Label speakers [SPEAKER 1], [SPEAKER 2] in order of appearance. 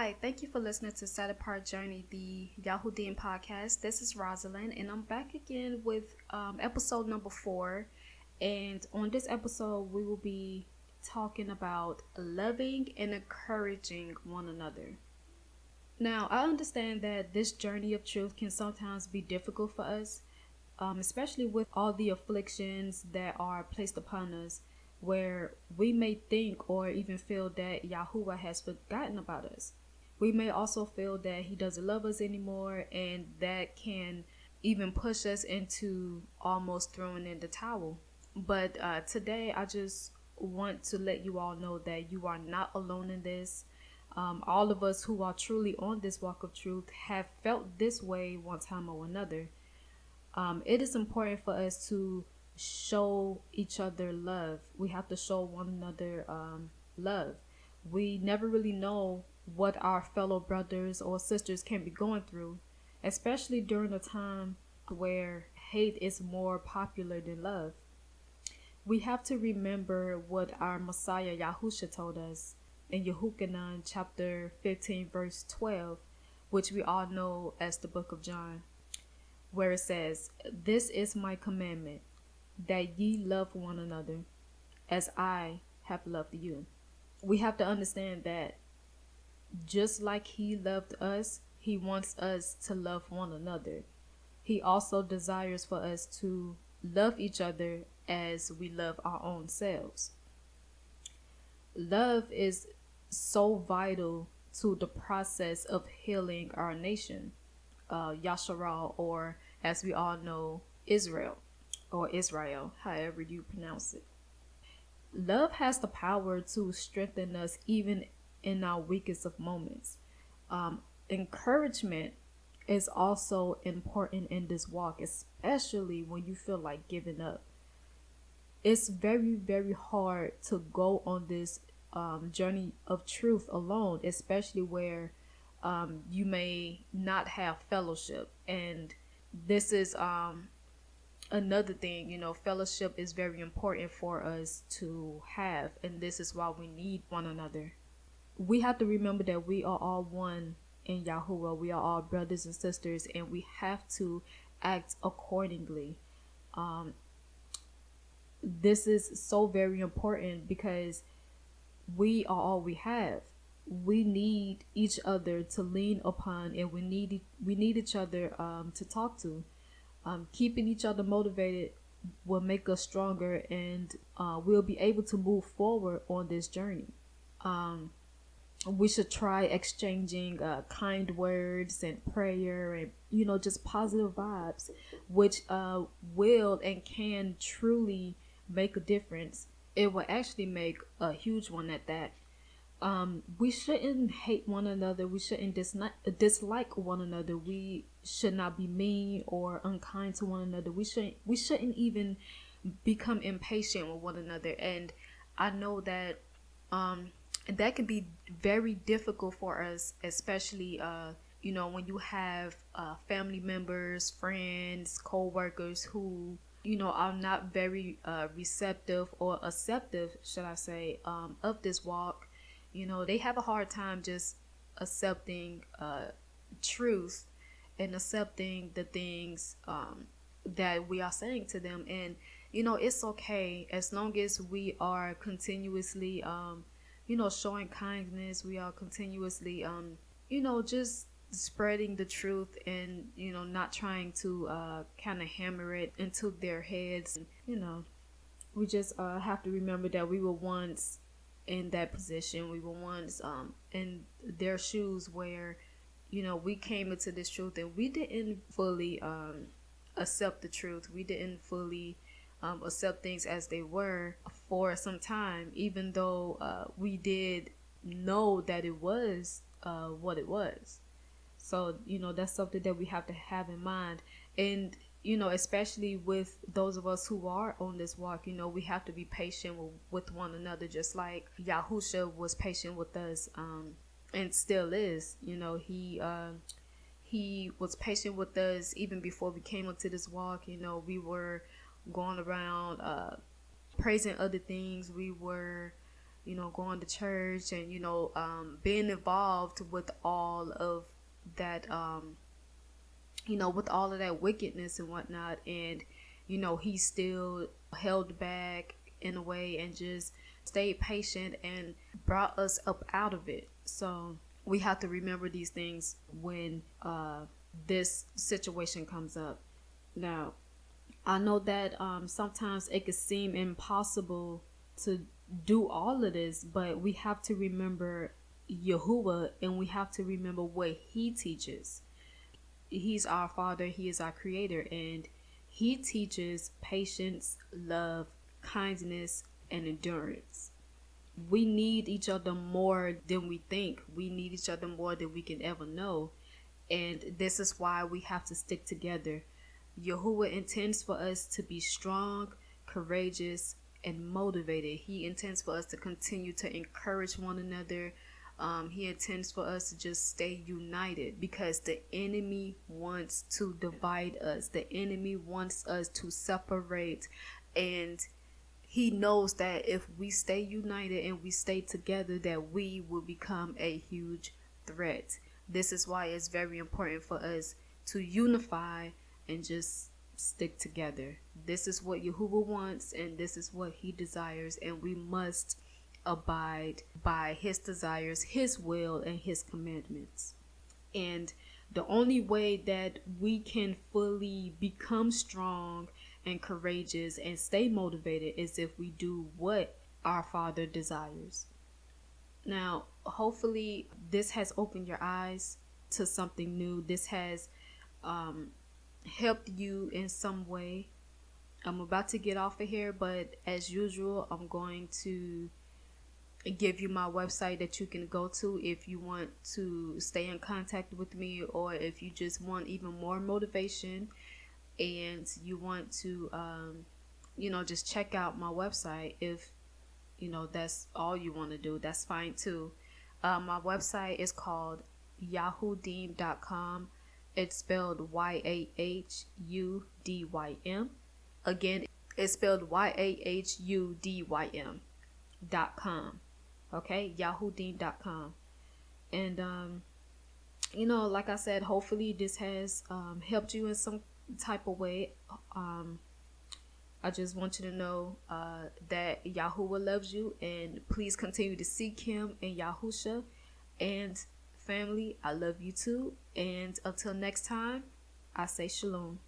[SPEAKER 1] Hi, thank you for listening to Set Apart Journey, the Yahudian podcast. This is Rosalind, and I'm back again with episode number 4. And on this episode, we will be talking about loving and encouraging one another. Now, I understand that this journey of truth can sometimes be difficult for us, especially with all the afflictions that are placed upon us, where we may think or even feel that Yahuwah has forgotten about us. We may also feel that he doesn't love us anymore, and that can even push us into almost throwing in the towel. But today, I just want to let you all know that you are not alone in this. All of us who are truly on this walk of truth have felt this way one time or another. It is important for us to show each other love. We have to show one another love. We never really know what our fellow brothers or sisters can be going through, especially during a time where hate is more popular than love. We have to remember what our Messiah Yahusha told us in Yehukanan chapter 15 verse 12, which we all know as the book of John, where it says, "This is my commandment, that ye love one another as I have loved you." We have to understand that just like he loved us, he wants us to love one another. He also desires for us to love each other as we love our own selves. Love is so vital to the process of healing our nation, Yasharal, or as we all know, Israel, or Israel, however you pronounce it. Love has the power to strengthen us even in our weakest of moments. Encouragement is also important in this walk, especially when you feel like giving up. It's very, very hard to go on this journey of truth alone, especially where you may not have fellowship. And this is another thing, fellowship is very important for us to have, and this is why we need one another. We have to remember that we are all one in Yahuwah. We are all brothers and sisters, and we have to act accordingly. This is so very important because we are all we have. We need each other to lean upon, and we need each other to talk to. Keeping each other motivated will make us stronger, and we'll be able to move forward on this journey. We should try exchanging kind words and prayer, and just positive vibes, which will and can truly make a difference. It will actually make a huge one at that. We shouldn't hate one another. We shouldn't dislike one another. We should not be mean or unkind to one another. We shouldn't even become impatient with one another. And I know that that can be very difficult for us, especially when you have family members, friends, co-workers who are not very receptive or acceptive, should I say, of this walk. They have a hard time just accepting truth and accepting the things that we are saying to them. And it's okay as long as we are continuously showing kindness. We are continuously just spreading the truth, and not trying to kind of hammer it into their heads. We just have to remember that we were once in that position. We were once in their shoes, where we came into this truth and we didn't fully accept the truth. We didn't fully accept things as they were for some time, even though we did know that it was what it was. So that's something that we have to have in mind. And especially with those of us who are on this walk, we have to be patient with one another, just like Yahusha was patient with us, and still is. He was patient with us even before we came into this walk. We were going around praising other things. We were going to church and, being involved with all of that, with all of that wickedness and whatnot. And, he still held back in a way and just stayed patient and brought us up out of it. So we have to remember these things when this situation comes up. Now, I know that sometimes it could seem impossible to do all of this, but we have to remember Yahuwah, and we have to remember what he teaches. He's our Father, he is our Creator, and he teaches patience, love, kindness, and endurance. We need each other more than we think. We need each other more than we can ever know. And this is why we have to stick together. Yahuwah intends for us to be strong, courageous, and motivated. He intends for us to continue to encourage one another. He intends for us to just stay united, because the enemy wants to divide us. The enemy wants us to separate, and he knows that if we stay united and we stay together, that we will become a huge threat. This is why it's very important for us to unify and just stick together. This is what Yahuwah wants, and this is what he desires, and we must abide by his desires, his will, and his commandments. And the only way that we can fully become strong and courageous and stay motivated is if we do what our Father desires. Now, hopefully this has opened your eyes to something new. This has helped you in some way. I'm about to get off of here, but as usual, I'm going to give you my website that you can go to if you want to stay in contact with me, or if you just want even more motivation and you want to just check out my website. If that's all you want to do, that's fine too. My website is called yahudim.com. It's spelled YAHUDYM. Again, it's spelled YAHUDYM.com. Okay, yahudim.com. And like I said, hopefully this has helped you in some type of way. I just want you to know that Yahuwah loves you, and please continue to seek him in Yahusha. And family, I love you too. And until next time, I say shalom.